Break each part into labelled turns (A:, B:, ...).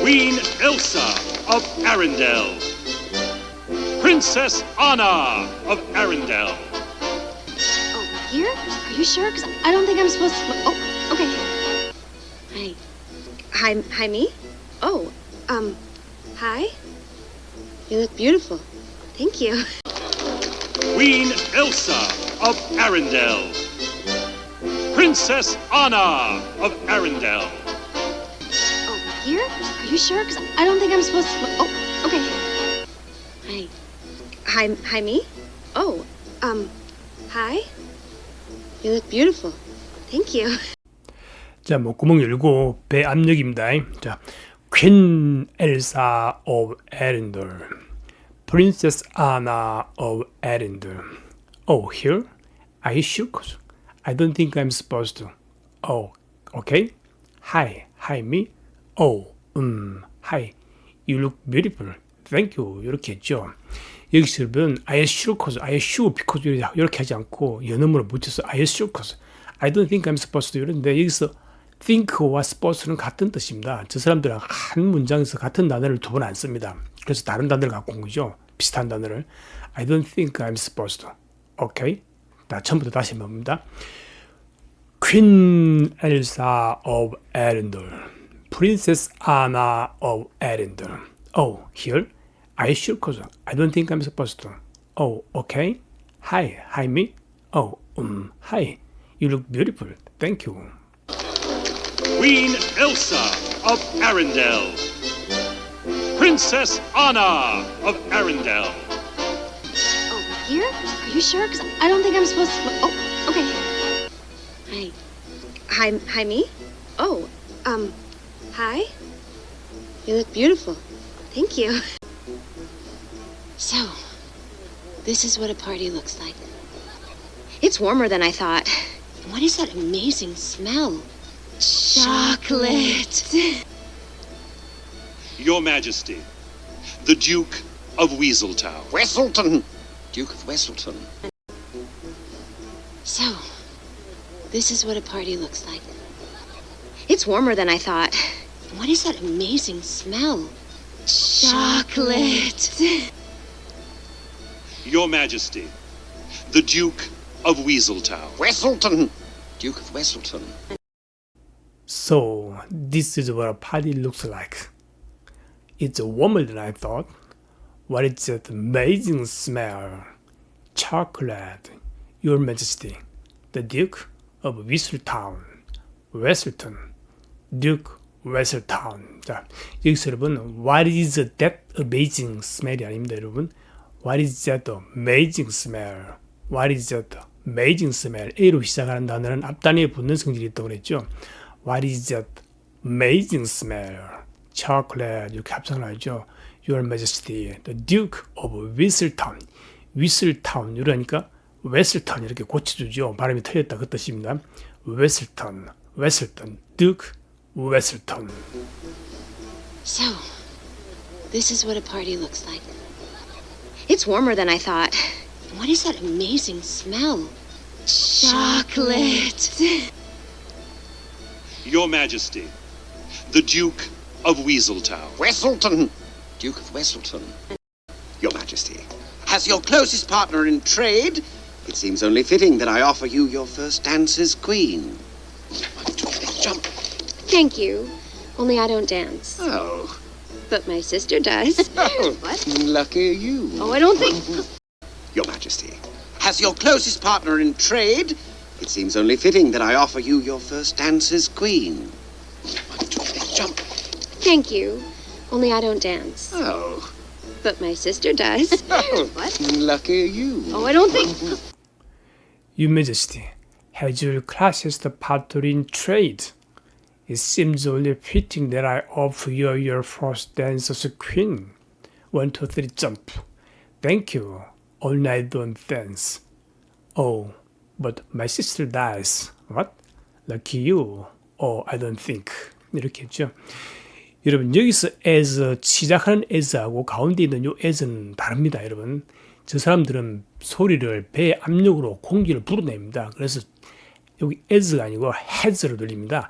A: Queen Elsa of Arendelle. Princess Anna of Arendelle.
B: Oh, here? Are you sure? Because I don't think I'm supposed to... Oh, okay. Hi, me? Oh, hi? You look beautiful. Thank you.
A: Queen Elsa of Arendelle. Princess Anna of Arendelle.
B: Oh, here? Are you sure? Because I don't think I'm supposed to... Oh, okay. Hi, me? Oh, hi? You look beautiful. Thank you.
C: 자, 목구멍 열고 배 압력입니다. 자, Queen Elsa of Arendelle, Princess Anna of Arendelle. Oh, here? Are you sure? I don't think I'm supposed to. Oh, okay. Hi, me? Oh, hi. You look beautiful. Thank you. 이렇게 했죠. 여기서 여러분, I sure cause, I sure because 이렇게 하지 않고 연음으로 붙여서 I sure cause, I don't think I'm supposed to 이런데 여기서 think와 supposed는 같은 뜻입니다. 저 사람들은 한 문장에서 같은 단어를 두 번 안 씁니다. 그래서 다른 단어를 갖고 온 거죠. 비슷한 단어를. I don't think I'm supposed to. 오케이? 자, 처음부터 다시 한번 봅니다. Queen Elsa of Arendelle, Princess Anna of Arendelle. Oh, here? I sure cause I don't think I'm supposed to. Oh, okay. Hi, me? Oh, hi. You look beautiful. Thank you.
A: Queen Elsa of Arendelle. Princess Anna of Arendelle.
B: Oh, here? Are you sure? Because I don't think I'm supposed to... Oh, okay. Hi, me? Oh, hi? You look beautiful. Thank you. So, this is what a party looks like. It's warmer than I thought. What is that amazing smell? Chocolate.
A: Your Majesty, the Duke of Weaseltown.
D: Weselton! Duke of Weselton.
B: So, this is what a party looks like. It's warmer than I thought. What is that amazing smell? Chocolate.
A: Your Majesty, the Duke of Weaseltown.
D: Weselton! Duke of Weselton.
C: So, this is what a party looks like. It's warmer than I thought. What is that amazing smell? Chocolate. Your Majesty, the Duke of Weaseltown. Weselton. Duke Weseltown. 자, 여기서 여러분, what is that amazing smell이 아닙니다, 여러분. What is that amazing smell? What is that amazing smell? A로 시작하는 단어는 앞단위에 붙는 성질이 있다고 그랬죠. What is that amazing smell? Chocolate 이렇게 합성을 하죠. Your Majesty, the Duke of Weaseltown. Weaseltown 이러니까 Weselton 이렇게 고쳐주죠. 발음이 틀렸다 그 뜻입니다. Weselton, Duke Weselton.
B: So, this is what a party looks like. It's warmer than I thought. What is that amazing smell? Chocolate.
A: Your Majesty, the Duke of Weaseltown.
D: Weselton! Duke of Weselton. Your Majesty, as your closest partner in trade, it seems only fitting that I offer you your first dance as queen. Jump.
B: Thank you. Only I don't dance.
D: Oh.
B: But my sister does.
D: Oh.
B: What?
D: Lucky you.
B: Oh, I don't think...
D: Your Majesty, as your closest partner in trade, it seems only fitting that I offer you your first dance as queen. Jump.
B: Thank you. Only I don't dance.
D: Oh.
B: But my sister does.
D: Oh.
B: What?
D: Lucky you.
B: Oh, I don't think...
C: Your Majesty, as your closest partner in trade, it seems only fitting that I offer you your first dance as a queen. 1, 2, 3, jump. Thank you. Only I don't dance. Oh, but my sister does. What? Lucky you. Oh, I don't think. 이렇게 했죠. 여러분 여기서 as 시작하는 as하고 가운데 있는 요 as는 다릅니다. 여러분 저 사람들은 소리를 배의 압력으로 공기를 불어냅니다. 그래서 여기 as가 아니고 has로 들립니다.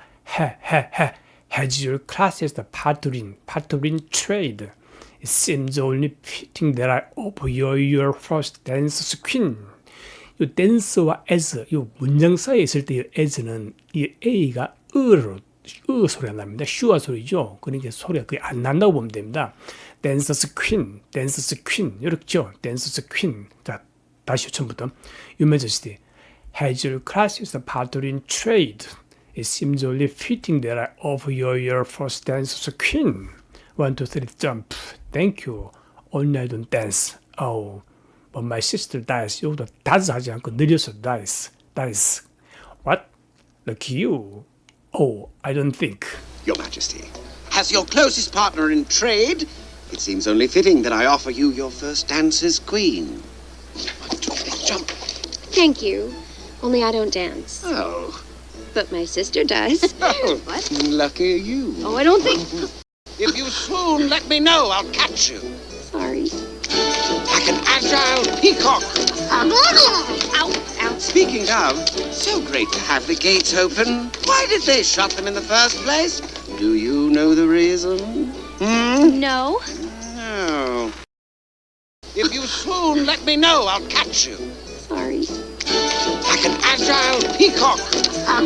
C: Has your classes partner in trade? It seems only fitting that I offer you your first dance queen. 이 dance와 as, 이 문장사에 있을 때 이 as는 이 a가 으로 소리가 납니다. 슈아 소리죠. 그러니까 소리가 거의 안 난다고 보면 됩니다. Dancer's queen, dancer's queen 이렇죠. dancer's queen. 자, 다시 처음부터. Your Majesty, has your classes partner in trade? It seems only fitting that I offer you your first dancer's queen. 1, 2, 3, jump. Thank you. Only I don't dance. Oh, but my sister dies. 여기도 does 하지 않고 느려서 dies. What? Lucky you. Oh, I don't think.
D: Your Majesty, as your closest partner in trade, it seems only fitting that I offer you your first dance as queen. 1, 2, 3, jump.
B: Thank you. Only I don't dance.
D: Oh.
B: But my sister does.
D: Oh,
B: What?
D: lucky you.
B: Oh, I don't think.
D: If you swoon, let me know. I'll catch you.
B: Sorry.
D: Like an agile peacock.
B: Ow! Ow!
D: Speaking of, so great to have the gates open. Why did they shut them in the first place? Do you know the reason?
B: No.
D: No. If you swoon, let me know. I'll catch you.
B: Sorry.
D: Like an agile peacock.
B: Ow!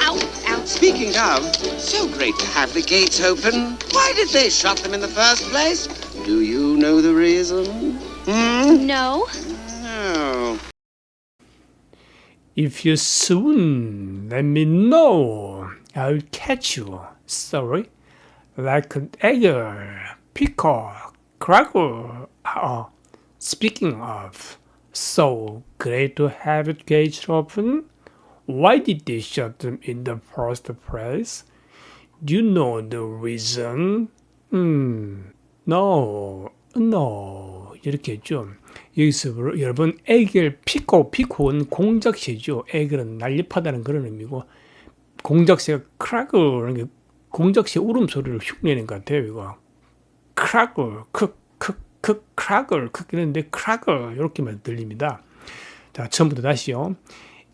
B: Ow!
D: Speaking of, so great to have the gates open. Why did they shut them in the first place? Do you know the reason?
B: No.
D: No.
C: If you swoon, let me know. I'll catch you. Sorry. Like an eagle, peacock, crackle. Speaking of, so great to have it gates open. Why did they shut them in the first place? Do you know the reason? No. 이렇게 했죠. 여기서 여러분, 에겔, 피코는 공작새죠. 에겔은 날렵하다는 그런 의미고, 공작새가 크라글라는 게 공작새 울음소리를 흉내내는 것 같아요. 이거 크라글, 크라글, 이랬는데 크라글 이렇게만 들립니다. 자, 처음부터 다시요.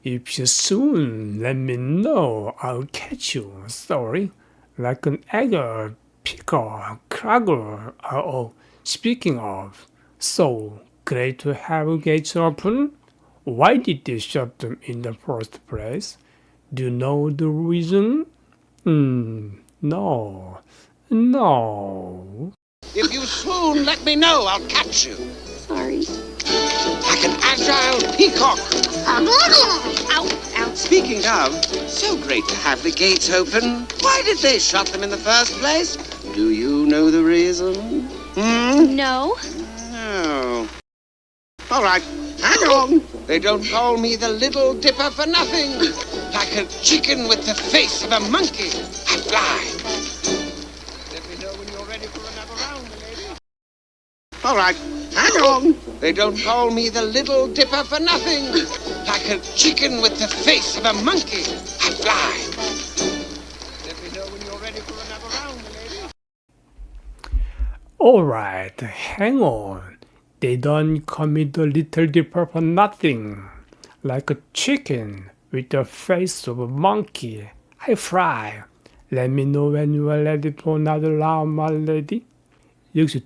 C: If you soon let me know, I'll catch you. Sorry, like an eagle, peacock, crackle. Speaking of, so great to have gates open. Why did they shut them in the first place? Do you know the reason? No.
D: If you swoon, let me know. I'll catch you.
B: Sorry.
D: Like an agile peacock.
B: Ow! Ow!
D: Speaking of, so great to have the gates open. Why did they shut them in the first place? Do you know the reason?
B: No.
D: No. All right, hang on. They don't call me the Little Dipper for nothing. Like a chicken with the face of a monkey, I fly. Let me know when you're ready for another round, lady. All right, hang on. They don't call me the Little Dipper for nothing. Like a chicken with the face of a monkey, I fly. Let me know when you're ready for another round, lady.
C: All right, hang on. They don't call me the Little Dipper for nothing. Like a chicken with the face of a monkey, I fly. Let me know when you are ready for another round, my lady. 여기서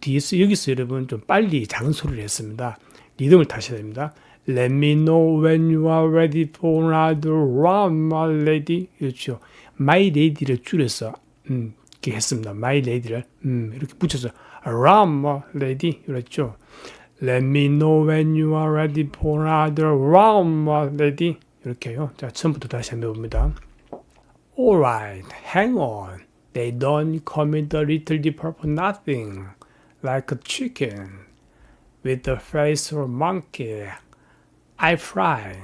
C: 여러분 좀 빨리 작은 소리를 했습니다. 리듬을 타셔야 됩니다. Let me know when you are ready for another round, my lady. 그렇죠. My lady를 줄여서 이렇게 했습니다. My lady를 이렇게 붙여서 around, my lady. 그렇죠. Let me know when you are ready for another round, my lady. 이렇게요. 자, 처음부터 다시 한번 해봅니다. Alright, hang on. They don't call me the Little Dipper for nothing. Like a chicken with the face of a monkey, I fly.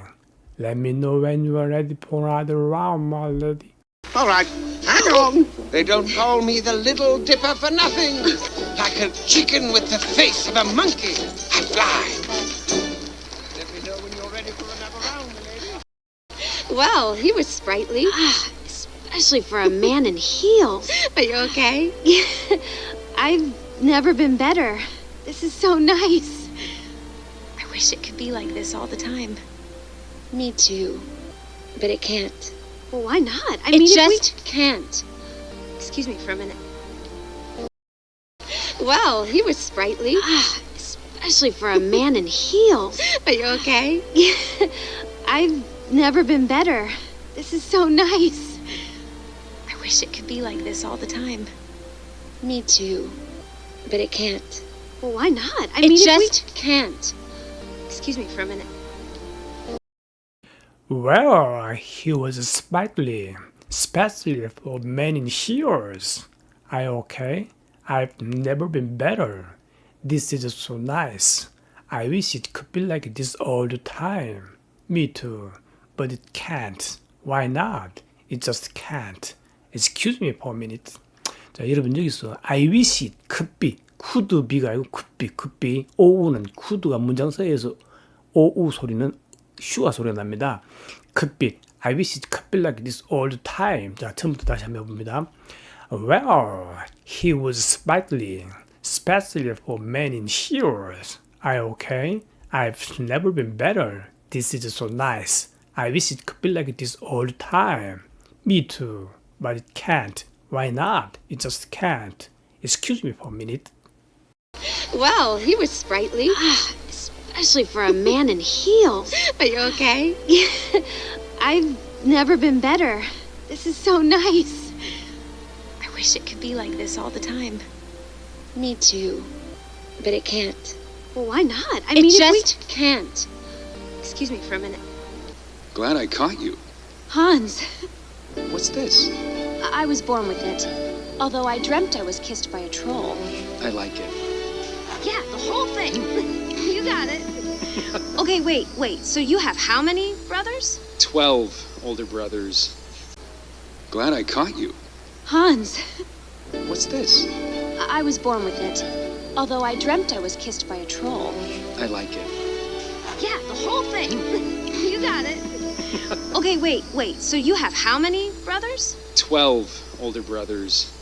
C: Let me know when you are ready for another round, my lady.
D: All right, hang on. They don't call me the Little Dipper for nothing. Like a chicken with the face of a monkey, I fly. Let me know when you're ready for another round, lady.
B: Well, he was sprightly. Especially for a man in heels. Are you okay? I've never been better. This is so nice. I wish it could be like this all the time. Me too. But it can't. Well, why not? I mean,
E: It just can't.
B: Excuse me for a minute. Well, he was sprightly.
E: Especially for a man in heels.
B: Are you okay? I've never been better. This is so nice. I wish it could be like this all the time.
E: Me too. But it can't.
B: Well, why not? I
E: It
B: mean,
E: just can't.
B: Excuse me for a minute.
C: Well, he was sprightly, especially for men in heels. Are you okay? I've never been better. This is so nice. I wish it could be like this all the time. Me too. But it can't. Why not? It just can't. Excuse me for a minute. 자, 여러분 여기서 I wish it could be. could be가 아니고 could be. 오우는 could가 문장사이에서 오우 소리는 슈아 소리가 납니다. could be. I wish it could be like this all the time. 자, 처음부터 다시 한번 해봅니다. Well, he was sprightly, especially for men in heels. Are you okay? I've never been better. This is so nice. I wish it could be like this all the time. Me too. But it can't. Why not? It just can't. Excuse me for a minute.
B: Well, he was sprightly.
E: Especially for a man in heels.
B: Are you okay? I've never been better. This is so nice. I wish it could be like this all the time.
E: Me too. But it can't.
B: Well, why not? I
E: It
B: mean,
E: just can't.
B: Excuse me for a minute.
D: Glad I caught you.
B: Hans,
D: What's this?
E: I was born with it. Although I dreamt I was kissed by a troll.
D: I like it.
B: yeah, the whole thing. You got it. Okay, wait. So you have how many brothers?
F: 12 older brothers.
D: Glad I caught you.
B: Hans,
F: What's this?
E: I was born with it. Although I dreamt I was kissed by a troll.
F: I like it.
B: yeah, the whole thing. You got it. Okay, wait. So you have how many brothers?
F: 12 older brothers.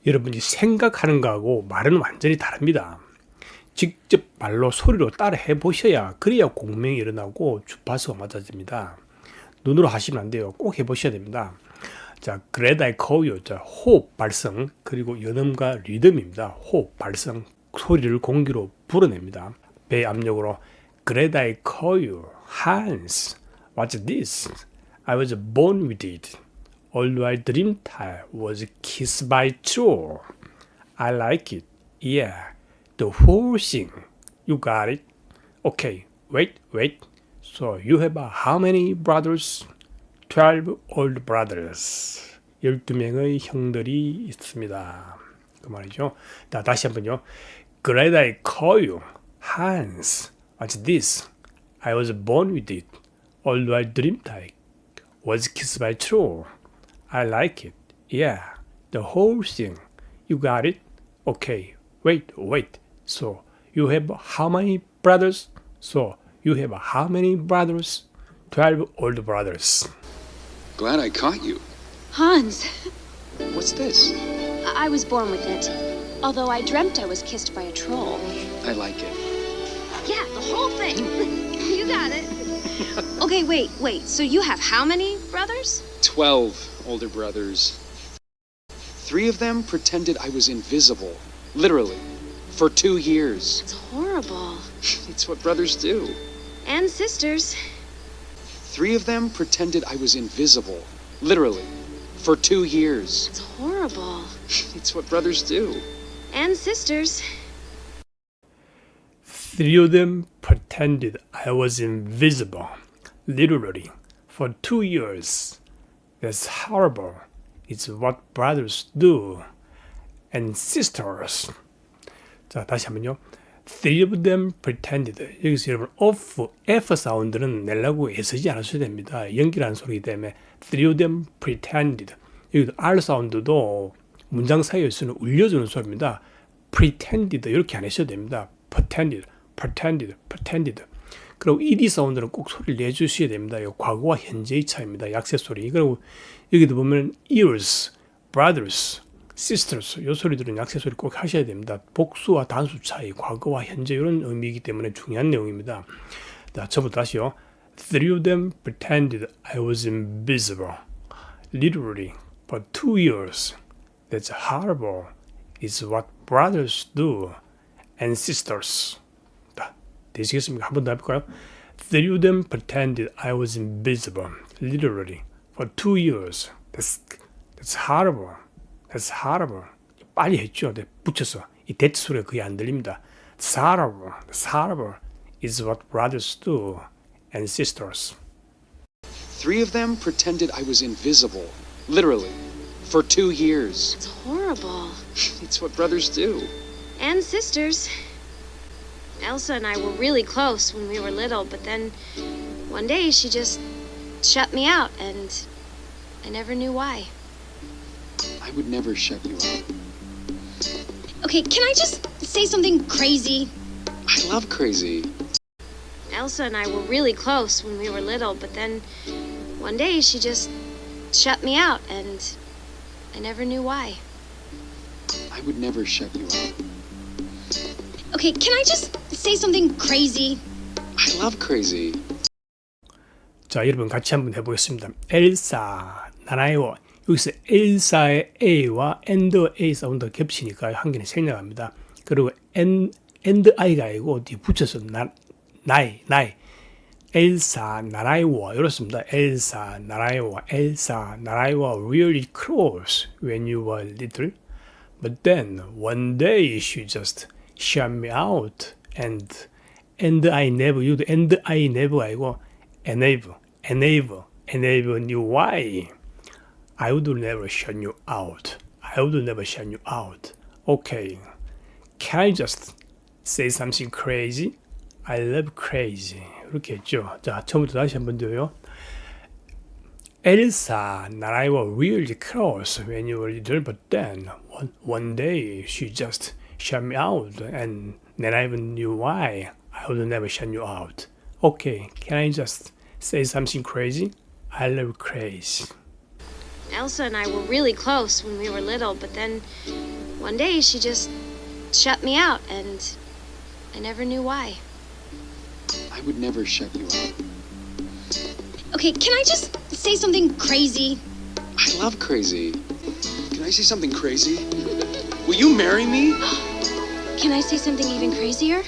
C: 여러분이 생각하는 거하고 말은 완전히 다릅니다. 직접 말로 소리로 따라 해보셔야 그래야 공명이 일어나고 주파수가 맞아집니다. 눈으로 하시면 안 돼요. 꼭 해보셔야 됩니다. 자, glad I call you. 자, 호흡 발성 그리고 연음과 리듬입니다. 호흡 발성 소리를 공기로 불어냅니다. 배 압력으로 glad I call you. Hans, what's this? I was born with it. Although I dreamed I was kissed by troll. I like it. Yeah, the whole thing. You got it. Okay, wait. So you have how many brothers? 12 old brothers. 12명의 형들이 있습니다. 그 말이죠. 자, 다시 한번요. Glad I call you. Hans, what's this? I was born with it. Although I dreamed I was kissed by troll. I like it. Yeah, the whole thing. You got it? Okay, wait. So you have how many brothers? 12 old brothers.
D: Glad I caught you.
B: Hans,
F: What's this?
E: I was born with it. Although I dreamt I was kissed by a troll.
F: I like it.
B: yeah, the whole thing. You got it. Okay, wait. So you have how many brothers?
F: 12 older brothers. 3 of them pretended I was invisible. Literally. For 2 years.
E: It's horrible.
F: It's what brothers do.
B: And sisters.
F: 3 of them pretended I was invisible. Literally. For 2 years.
E: It's horrible.
F: It's what brothers do.
B: And sisters.
C: 3 of them pretended I was invisible, literally, for 2 years. That's horrible. It's what brothers do. And sisters. 자, 다시 한번요. 3 of them pretended. 여기서 여러분 F 사운드는 내려고 애쓰지 않으셔도 됩니다. 연기라는 소리이기 때문에 3 of them pretended. 여기도 R 사운드도 문장 사이에서는 울려주는 소리입니다. pretended 이렇게 안 하셔도 됩니다. pretended. 그리고 ed 사운드는 꼭 소리를 내주셔야 됩니다. 이거 과거와 현재의 차이입니다. 약세 소리. 그리고 여기도 보면 ears, brothers, sisters 이 소리들은 약세 소리 꼭 하셔야 됩니다. 복수와 단수 차이, 과거와 현재 이런 의미이기 때문에 중요한 내용입니다. 자, 저부터 다시요. 3 of them pretended I was invisible, literally, for 2 years. That's horrible. It's what brothers do and sisters. 자, 되시겠습니까? 한 번 더 해볼까요? Three of them pretended I was invisible, literally, for 2 years. That's horrible. That's horrible. 빨리 했죠. 네, 붙여서. 이 대치 소리가 거의 안 들립니다. That's horrible. That's horrible. It's what brothers do and sisters.
F: 3 of them pretended I was invisible, literally, for 2 years.
E: It's horrible.
F: It's what brothers do.
E: And sisters. Elsa and I were really close when we were little, but then one day she just shut me out, and I never knew why.
F: I would never shut you out.
B: Okay, can I just say something crazy?
F: I love crazy.
E: Elsa and I were really close when we were little, but then one day she just shut me out, and I never knew why.
F: I would never shut you out.
B: Okay, can I just say something crazy?
F: I love crazy.
C: 자, 여러분 같이 한번 해보겠습니다. 엘사, 나나요. 여기서 엘사의 A와 and A 사운드가 겹치니까 한 개는 생략합니다. 그리고 and I가 아니고 뒤에 붙여서 나이. 엘사, 나나요. 이렇습니다. 엘사, 나나요. 엘사, 나나요. Really close when you were little. But then one day she just shut me out and I never used and I never 아니고 enable knew why. I would never shut you out. I would never shut you out. Okay. Can I just say something crazy? I love crazy. 이렇게 했죠. 자, 처음부터 다시 한번 더요. Elsa and I were really close when you were little, but then one day she just shut me out, and then I even knew why. I would never shut you out. Okay, can I just say something crazy? I love crazy.
E: Elsa and I were really close when we were little, but then one day she just shut me out, and I never knew why.
F: I would never shut you out.
B: Okay, can I just say something crazy?
F: I love crazy. Can I say something crazy? Will you marry me?
E: Can I say something even crazier?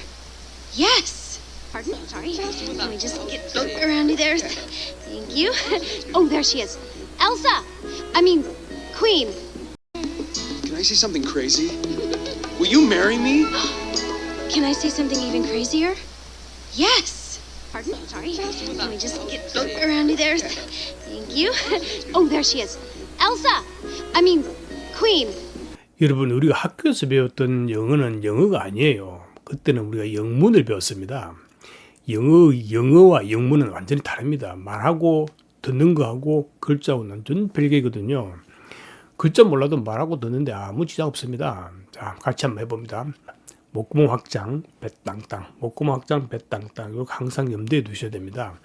B: Yes.
E: Pardon? Sorry. Let me just get around you there. Thank you.
B: Oh, there she is. Elsa! I mean, Queen.
F: Can I say something crazy? Will you marry me?
E: Can I say something even crazier?
B: Yes.
E: Pardon? Sorry. Let me just get around you there. Thank you.
B: Oh, there she is. Elsa! I mean, Queen.
C: 여러분, 우리가 학교에서 배웠던 영어는 영어가 아니에요. 그때는 우리가 영문을 배웠습니다. 영어와 영문은 완전히 다릅니다. 말하고 듣는 거하고 글자하고는 완전 별개거든요. 글자 몰라도 말하고 듣는데 아무 지장 없습니다. 자, 같이 한번 해봅니다. 목구멍 확장, 배 땅땅. 목구멍 확장, 배 땅땅. 이거 항상 염두에 두셔야 됩니다.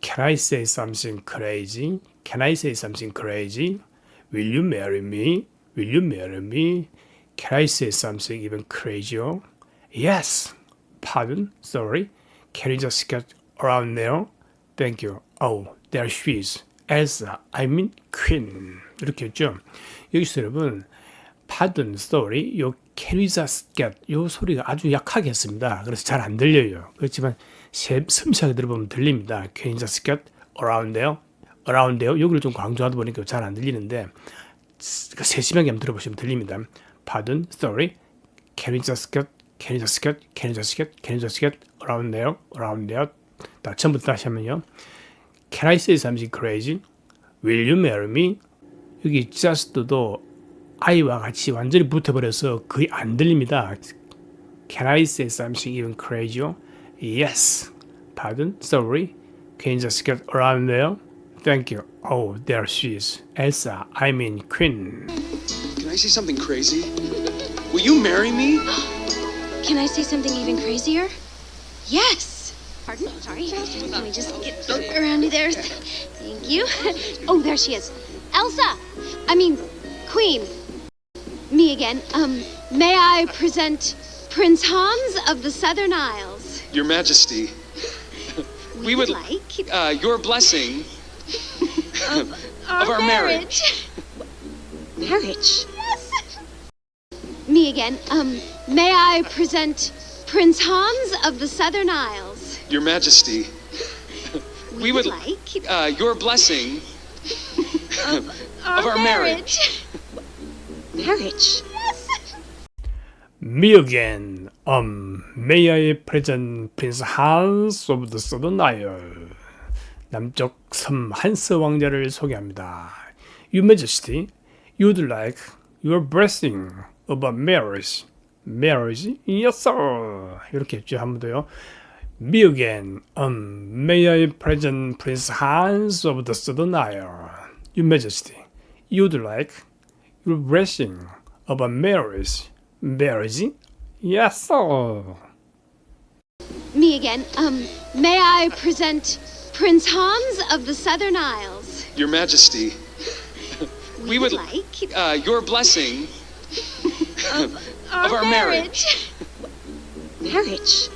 C: Can I say something crazy? Can I say something crazy? Will you marry me? Will you marry me? Can I say something even crazier? Yes. Pardon? Sorry. Can you just get around there? Thank you. Oh, there she is. Elsa, I mean Queen. 이렇게 했죠. 여기서 여러분, pardon, sorry, 요 can we just get 요 소리가 아주 약하게 했습니다. 그래서 잘 안 들려요. 그렇지만 섬세하게 들어보면 들립니다. Can you just get around there? around there. 여기를 좀 강조하다 보니까 잘 안 들리는데 세심하게 한번 들어보시면 들립니다. Pardon, sorry, can you just get around there? 자, 처음부터 다시 하면요. Can I say something crazy? Will you marry me? 여기 just도 I와 같이 완전히 붙어버려서 거의 안 들립니다. Can I say something even crazier? Yes. Pardon? Sorry. Can you just get around there? Thank you. Oh, there she is. Elsa, I mean Queen.
F: Can I say something crazy? Will you marry me?
E: Can I say something even crazier?
B: Yes.
E: Pardon? Sorry. Let me just get around you there. Thank you.
B: Oh, there she is. Elsa! I mean, Queen. Me again. May I present Prince Hans of the Southern Isles?
F: Your Majesty, we would
B: like
F: your blessing
B: of
F: our marriage.
B: Marriage? Yes.
E: Me again. May I present Prince Hans of the Southern Isles?
F: Your Majesty, we would
E: like
F: your blessing
E: of
F: our marriage.
E: Marriage?
C: Me again. May I present Prince Hans of the Southern Isle. 남쪽 섬 한스 왕자를 소개합니다. Your Majesty, you'd like your blessing about marriage. Marriage? Yes, sir. 이렇게 했죠. 한 번 더요. Me again. May I present Prince Hans of the Southern Isle. Your Majesty, you'd like your blessing about marriage. Marriage? Yes, sir.
E: Me again. May I present Prince Hans of the Southern Isles?
F: Your Majesty, we would
E: like
F: your blessing
E: of
F: our marriage.
E: Marriage?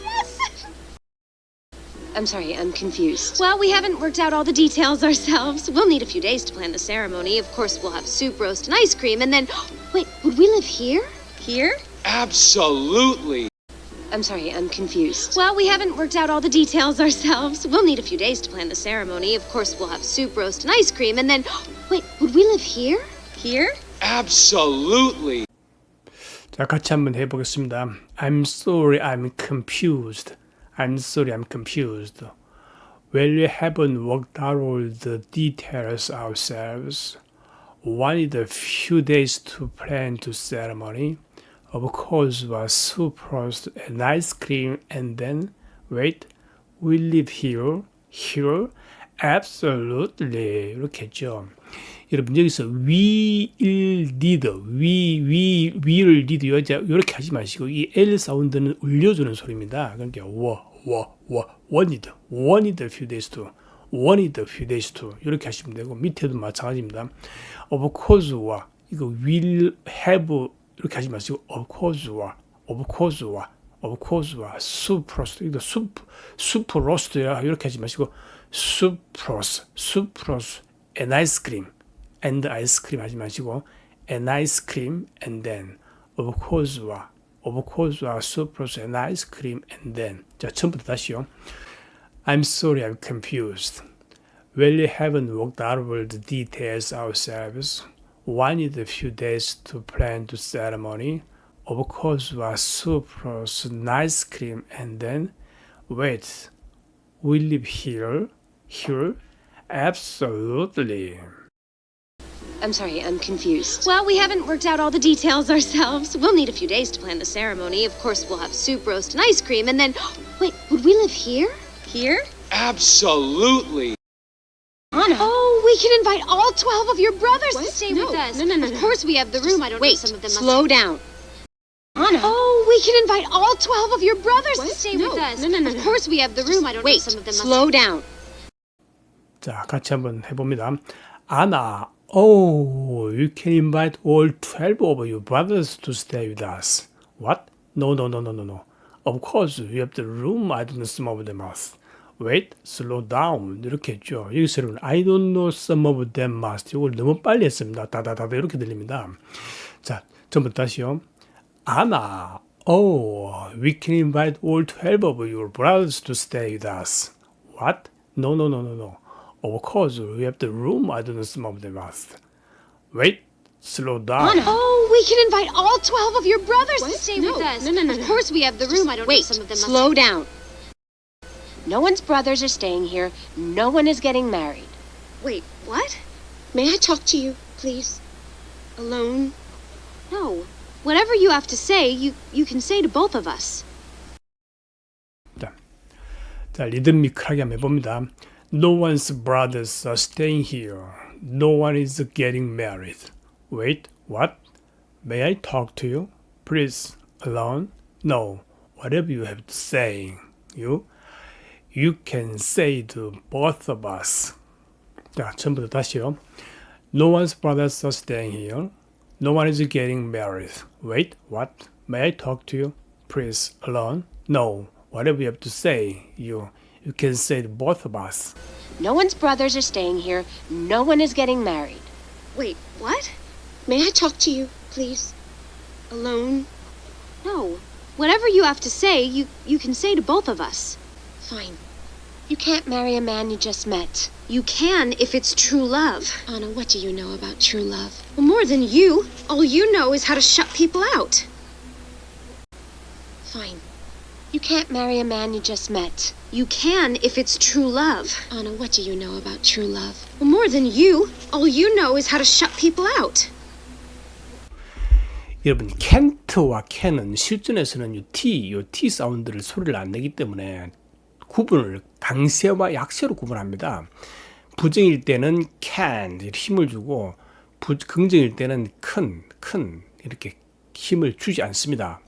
B: I'm sorry, I'm confused.
E: Well, we haven't worked out all the details ourselves. We'll need a few days to plan the ceremony. Of course, we'll have soup, roast, and ice cream, and then... Wait, would we live here? Here?
F: Absolutely.
B: I'm sorry, I'm confused.
E: Well, we haven't worked out all the details ourselves. We'll need a few days to plan the ceremony. Of course, we'll have soup, roast, and ice cream, and then... Wait, would we live here? Here?
F: Absolutely.
C: 자, 같이 한번 해보겠습니다. I'm sorry, I'm confused. I'm sorry, I'm confused. Well, we haven't worked out all the details ourselves. Wanted a few days to plan the ceremony. Of course, was soup roast and ice cream, and then, wait, we live here? Here? Absolutely. 이렇게 했죠. 여러분, 여기서 we'll need, we'll need, 이렇게 하지 마시고, 이 L 사운드는 울려주는 소리입니다. 그러니까, wanted a few days to, 이렇게 하시면 되고, 밑에도 마찬가지입니다. Of course와, 이거 will have, 이렇게 하지 마시고, of course와, soup roast, 이거 soup roast, 이렇게 하지 마시고, soup roast, and ice cream, and ice cream 하지 마시고, and ice cream, and then, of course와, soup roast, and ice cream, and then. 자, 처음부터 다시요. I'm sorry, I'm confused. Well, we haven't worked out all the details ourselves. Wanted a few days to plan the ceremony. Of course, was soup roast and ice cream, and then, wait, we live here? Here? Absolutely.
B: I'm sorry, I'm confused.
E: Well, we haven't worked out all the details ourselves. We'll need a few days to plan the ceremony. Of course, we'll have soup, roast, and ice cream, and then... Wait, would we live here? Here?
F: Absolutely.
B: Anna.
E: Oh, we can invite all 12 of your brothers to stay
B: No,
E: with us.
B: no.
E: Of course, we have the room. I don't
B: Wait,
E: know, some of them
B: slow down. Anna.
E: Oh, we can invite all 12 of your brothers to stay
B: No,
E: with us.
B: no.
E: Of course, we have the room. I don't know,
B: Wait,
E: some of them
B: slow down.
C: 자, 같이 한번 해봅니다. Anna, oh, you can invite all 12 of your brothers to stay with us. What? No. Of course, we have the room. I don't know some of them must. Wait, slow down. 이렇게 했죠. 여기서는 I don't know some of them must. 이걸 너무 빨리 했습니다. 다다다다 이렇게 들립니다. 자, 전부 다시요. Anna, oh, we can invite all 12 of your brothers to stay with us. What? No. Of course, we have the room. I don't know some of them must. Wait, slow down.
B: Anna.
E: Oh, we can invite all 12 of your brothers to stay
B: No,
E: with us.
B: no.
E: Of course, we have the room. I don't know,
B: Wait,
E: some of them
B: slow down. No one's brothers are staying here. No one is getting married.
E: Wait, what?
B: May I talk to you, please? Alone?
E: No. Whatever you have to say, you can say to both of us.
C: 자, 리듬미크하게 한번 해봅니다. No one's brothers are staying here. No one is getting married. Wait, what? May I talk to you? Please, alone? No. Whatever you have to say, you can say to both of us. 자, 처음부터 다시요. No one's brothers are staying here. No one is getting married. Wait, what? May I talk to you? Please, alone? No. Whatever you have to say, you can say to both of us.
B: No one's brothers are staying here. No one is getting married.
E: Wait, what?
B: May I talk to you, please?
E: Alone? No. Whatever you have to say, you can say to both of us.
G: Fine. You can't marry a man you just met.
E: You can if it's true love.
G: Anna, what do you know about true love?
E: Well, more than you. All you know is how to shut people out.
G: Fine. You can't marry a man you just met.
E: You can if it's true love.
G: Anna, what do you know about true love?
E: Well, more than you. All you know is how to shut people out.
C: 여러분, can't와 can은 실전에서는 요 T 사운드를 소리를 안 내기 때문에 구분을 강세와 약세로 구분합니다. 부정일 때는 can 힘을 주고 긍정일 때는 큰 이렇게 힘을 주지 않습니다.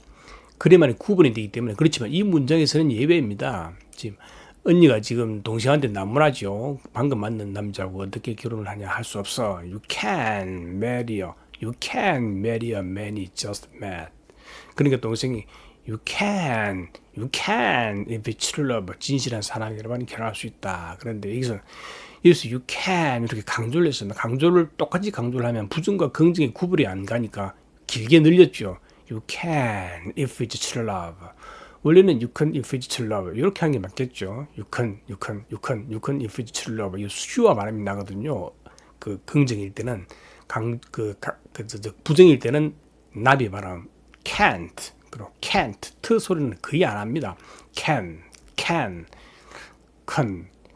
C: 그래야만 구분이 되기 때문에. 그렇지만 이 문장에서는 예외입니다. 지금 언니가 지금 동생한테 나무라죠. 방금 만난 남자하고 어떻게 결혼을 하냐 할 수 없어. You can marry a man you just met. 그러니까 동생이 You can if it's true love, 진실한 사랑이라면 결혼할 수 있다. 그런데 여기서 you can 이렇게 강조를 했습니다. 강조를 똑같이 강조를 하면 부정과 긍정의 구분이 안 가니까 길게 늘렸죠. You can if it's true love. 원래는 you can if it's true love 이렇게 하는 게 맞겠죠. You can if it's true love. 이 수와 발음이 나거든요. 그 긍정일 때는 부정일 때는 나비 발음 can't. 그리고 can't, 트 소리는 거의 안 합니다. can.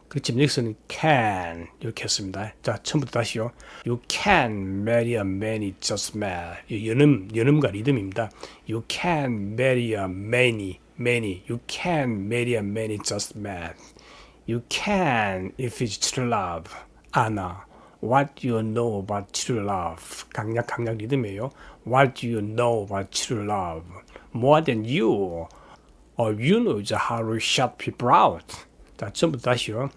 C: 그렇지만 여기서는 can 이렇게 했습니다. 자, 처음부터 다시요. You can marry a man you just met. 연음과 리듬입니다. You can marry a many. You can marry a man you just met. You can if it's true love. Anna, what do you know about true love? 강약 리듬이에요. What do you know about true love? More than you. All you know is how to shut people out. 자, 처음부터 다시요.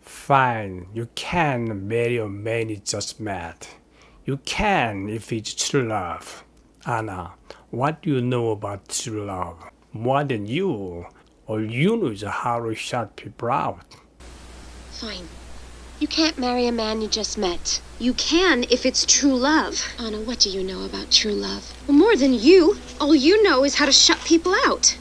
C: Fine, you can marry a man you just met. You can if it's true love. Anna, what do you know about true love? More than you. All you know is how to shut people out.
G: Fine. You can't marry a man you just met.
E: You can if it's true love.
G: Anna, what do you know about true love?
E: Well, more than you. All you know is how to shut people out.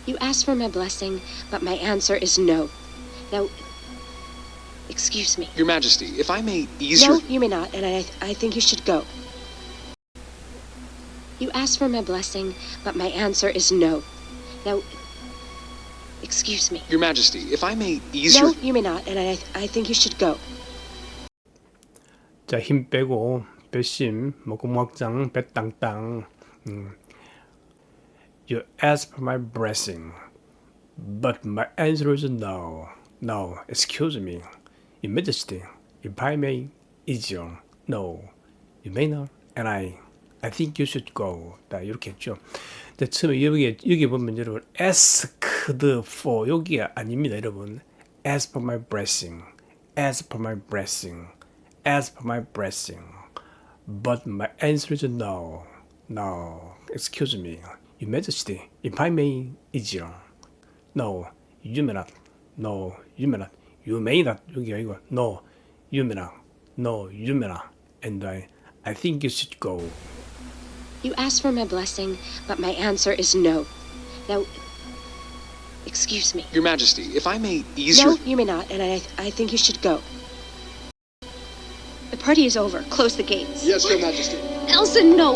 G: You asked for my blessing, but my answer is no. Now, excuse me.
F: Your Majesty, if I may ease your...
G: No, you may not, and I think you should go. You asked for my blessing, but my answer is no. Now, excuse me.
F: Your Majesty, if I may ease
G: No,
F: your...
G: you may not, and I think you should go.
C: 자, 힘 빼고 배심, 목금 확장, 배 땅땅. You ask for my blessing, but my answer is no. No, excuse me. Your Majesty, if I may ease your... No, you may not, and I think you should go. 다 이렇게 했죠. 자, 처음에 여기 보면 여러분 asked for 여기가 아닙니다, 여러분. Ask for my blessing. Ask for my blessing. Ask for my blessing. But my answer is no. No, excuse me. Your Majesty, if I may ease your... No, you may not. No, you may not. You may not. 여기가 이거. No, you may not. No, you may not. And I think you should go.
G: You asked for my blessing, but my answer is no. Now, excuse me.
F: Your Majesty, if I may ease
G: No,
F: your...
G: you may not, and I think you should go.
B: The party is over. Close the gates.
A: Yes, Your Majesty.
E: Elsa, no,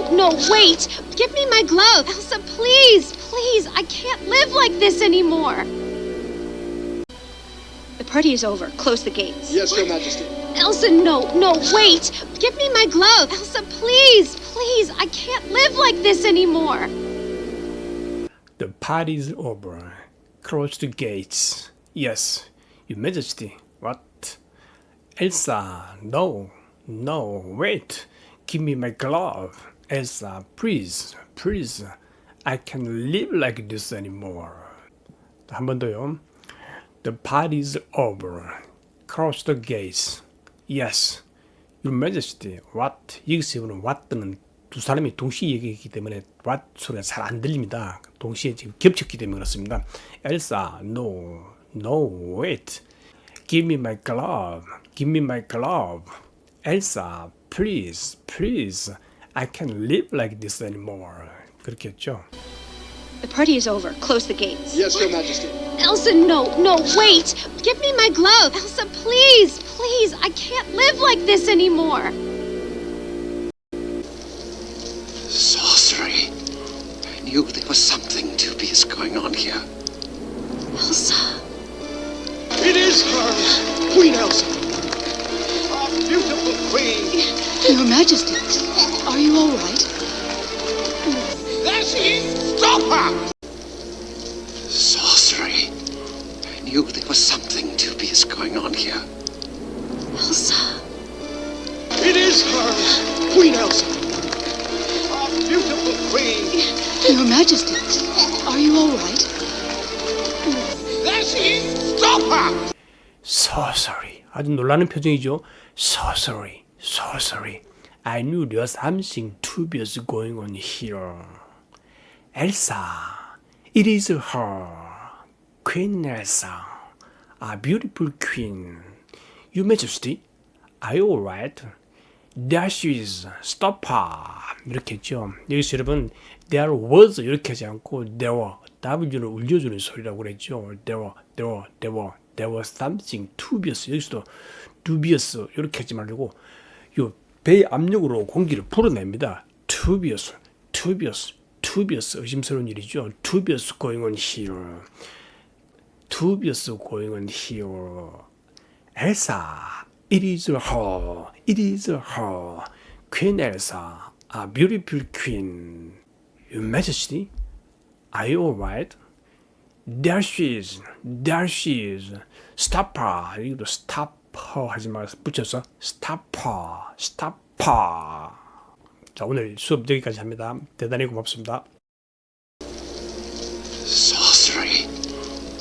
E: wait. Give me my glove. Elsa, please. I can't live like this anymore.
B: The party is over. Close the gates.
A: Yes, Your Majesty.
E: Elsa, no, wait. Give me my glove. Elsa, please. I can't live like this anymore.
C: The party's over. Close the gates. Yes, Your Majesty. What? Elsa, no, wait. Give me my glove. Elsa, please. I can't live like this anymore. 한 번 더요. The party's over. Close the gates. Yes, Your Majesty. What? 여기서 보는 what는 두 사람이 동시에 얘기했기 때문에 what 소리가 잘 안 들립니다. 동시에 지금 겹쳤기 때문에 그렇습니다. Elsa, no, wait. Give me my glove. Elsa, please. I can't live like this anymore. 그렇게 했죠.
B: The party is over. Close the gates.
F: Yes, Your Majesty.
E: Elsa, no, wait! Give me my glove! Elsa, please, please! I can't live like this anymore!
D: Sorcery. I knew there was something dubious going on here.
E: Elsa.
A: It is her! Queen Elsa! Our beautiful queen!
B: Your Majesty, are you all right?
D: There she is! Stop her! Sorcery. I knew there was something dubious going on here.
E: Elsa.
A: It is her! Queen Elsa! Our beautiful queen!
B: Your Majesty, are you all right?
D: There she is! Stop her!
C: Sorcery. 아주 놀라는 표정이죠. Sorcery. Sorcery. I knew there was something dubious going on here. Elsa. It is her. Queen Elsa. A beautiful queen. Your Majesty. Are you alright? There she is. Stop her. 이렇게 했죠. 여기서 여러분 there was 이렇게 하지 않고 there were W를 울려주는 소리라고 그랬죠. There was something dubious. 여기서도 dubious 이렇게 하지 말고 요 배의 압력으로 공기를 불어냅니다. dubious 의심스러운 일이죠. dubious going on here. dubious going on here. Elsa, it is her. Queen Elsa, a beautiful queen. Your Majesty, are you alright? There she is. Stop her. 이것도 stop her 하지 말아서 붙여서 stop her. 자, 오늘 수업 여기까지 합니다. 대단히 고맙습니다.
D: Sorcery.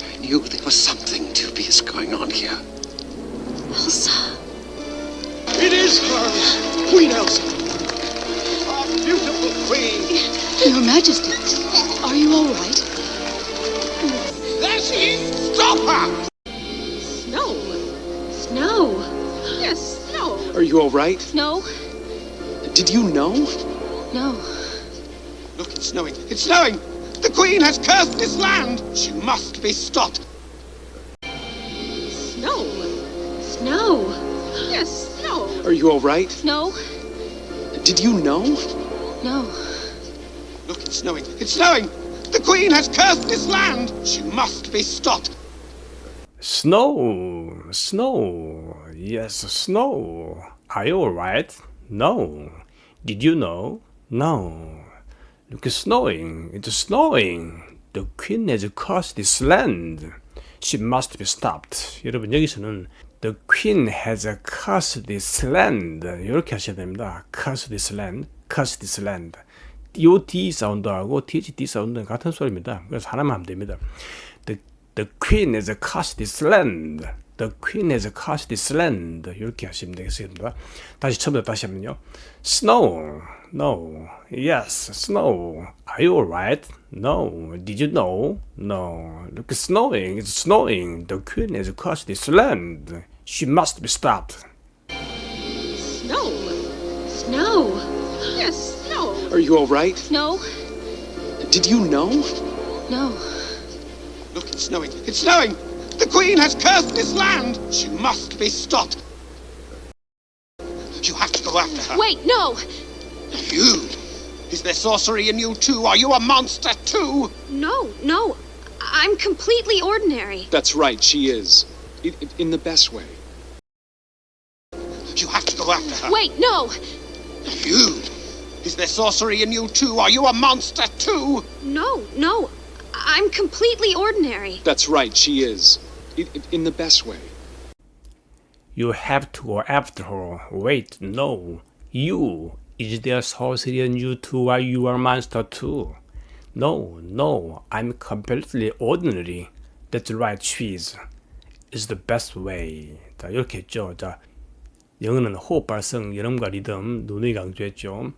D: I knew there was something dubious going on here.
E: Elsa.
A: It is her! Queen Elsa! Our beautiful queen!
B: Your Majesty, are you all right?
D: There she is! Stop her!
E: Snow.
B: Yes, no.
F: Are you all right?
E: No.
F: Did you know?
E: No.
D: Look, it's snowing. It's snowing! The queen has cursed this land! She must be stopped!
E: Snow.
B: Yes, no.
F: Are you all right?
E: No.
F: Did you know?
E: No.
D: Look, it's snowing. It's snowing! The queen has cursed this land! She must be stopped!
C: Snow. Yes, snow. Are you alright? No. Did you know? No. Look, it's snowing. It's snowing. The queen has cursed this land. She must be stopped. 여러분 여기서는 The queen has cursed this land. 이렇게 하셔야 됩니다. Curse this land. 요 D 사운드하고 THD 사운드는 같은 소리입니다. 그래서 하나만 하면 됩니다. The queen has cursed this land. The queen has cursed this land. 이렇게 하시면 되겠습니다. 다시 처음부터 다시 하면요. Snow. No. Yes, snow. Are you alright? No. Did you know? No. Look, it's snowing. It's snowing. The queen has cursed this land. She must be stopped.
E: Snow.
B: Yes, no.
F: Are you all right?
E: No.
F: Did you know?
E: No.
D: Look, it's snowing. It's snowing! The queen has cursed this land! She must be stopped! You have to go after her.
E: Wait, no.
D: You! Is there sorcery in you too? Are you a monster too?
E: No. I'm completely ordinary.
F: That's right, she is. In the best way.
D: You have to go after her.
E: Wait, no.
D: You! Is there sorcery in you too? Are you a monster too?
E: No. I'm completely ordinary.
F: That's right, she is. In the best way.
C: You have to go after her. Wait, no. You. Is there sorcery in you too? Are you a monster too? No. I'm completely ordinary. That's right, she is. It's the best way. 자, 이렇게 했죠. 자, 영어는 호흡 발성, 연음과 리듬, 누누이 강조했죠.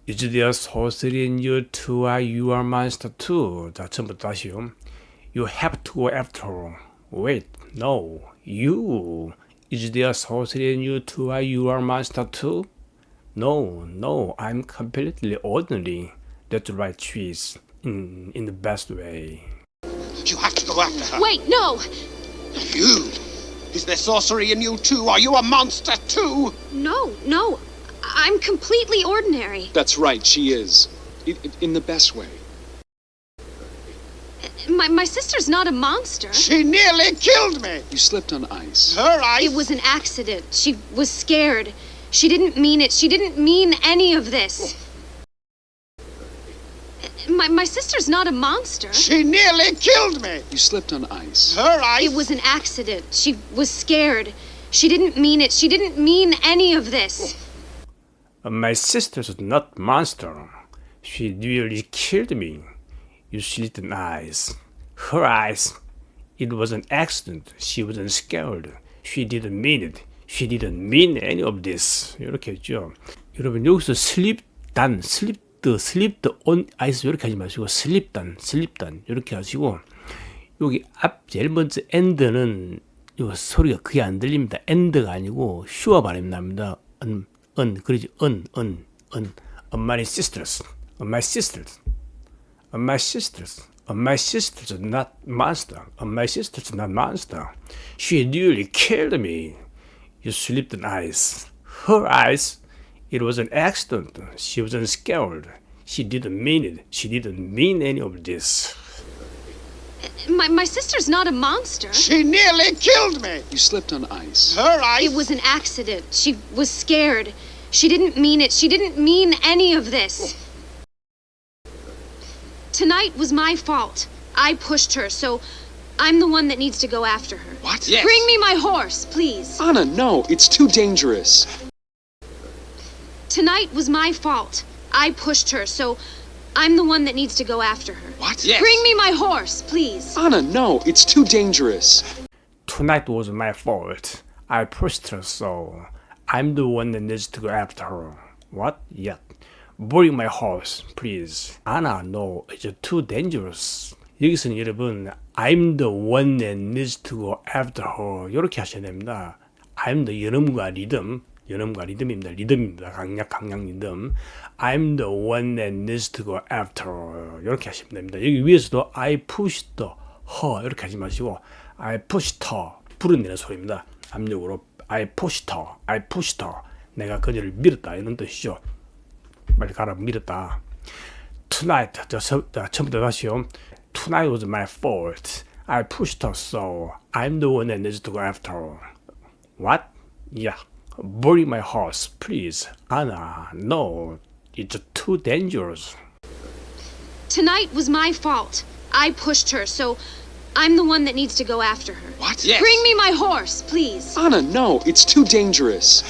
C: Is there sorcery in you too? Are you a monster too? 자, 처음부터 다시요. You have to go after her. Wait, no. You. Is there sorcery in you too? Are you a monster too? No, I'm completely ordinary. That's the right choice in the best way.
D: You have to go after her.
E: Wait, no!
D: You! Is there sorcery in you too? Are you a monster too?
E: No. I'm completely ordinary.
F: That's right, she is. In the best way.
E: My sister's not a monster.
D: She nearly killed me!
F: You slipped on ice.
D: Her eyes...
E: It was an accident. She was scared. She didn't mean it. She didn't mean any of this. My sister's not a monster.
D: She nearly killed me!
F: You slipped on ice.
D: Her eyes...
E: It was an accident. She was scared. She didn't mean it. She didn't mean any of this.
C: My sister's not monster. She nearly killed me. You slit an eyes. Her eyes. It was an accident. She wasn't scared. She didn't mean it. She didn't mean any of this. 이렇게 했죠. 여러분 여기서 slip on ice 이렇게 하지 마시고 slip down 이렇게 하시고 여기 앞 제일 먼저 end는 요 소리가 거의 안 들립니다. end가 아니고 sure 발음 납니다. 그러지 my sisters not monster. She nearly killed me. You slipped an eyes. Her eyes. It was an accident. She wasn't scared. She didn't mean it. She didn't mean any of this.
E: My sister's not a monster.
D: She nearly killed me!
F: You slipped on ice.
D: Her eyes...
E: It was an accident. She was scared. She didn't mean it. She didn't mean any of this. Tonight was my fault. I pushed her, so I'm the one that needs to go after her.
F: What?
D: Yes.
E: Bring me my horse, please.
F: Anna, no, it's too dangerous.
E: Tonight was my fault. I pushed her, so I'm the one that needs to go after her.
F: What?
D: Yes.
E: Bring me my horse, please.
F: Anna, no, it's too dangerous.
C: Tonight was my fault. I pushed her, so I'm the one that needs to go after her. What? Yeah. Bring my horse, please. Anna, no, it's too dangerous. 여기서는 여러분, I'm the one that needs to go after her. 이렇게 하셔야 됩니다. I'm the 연음과 리듬입니다. 리듬입니다. 강약 리듬. I'm the one that needs to go after her. 이렇게 하시면 됩니다. 여기 위에서도 I pushed her 이렇게 하지 마시고 I pushed her 부르내는 소리입니다. 압력으로 I pushed her. 내가 그녀를 밀었다 이런 뜻이죠. 빨리 가라 밀었다. Tonight 처음부터 다시요. Tonight was my fault. I pushed her, so I'm the one that needs to go after her. What? Yeah. Bring my horse, please. Anna, no, it's too dangerous.
E: Tonight was my fault. I pushed her, so I'm the one that needs to go after her.
F: What?
D: Yes.
E: Bring me my horse, please.
F: Anna, no, it's too dangerous.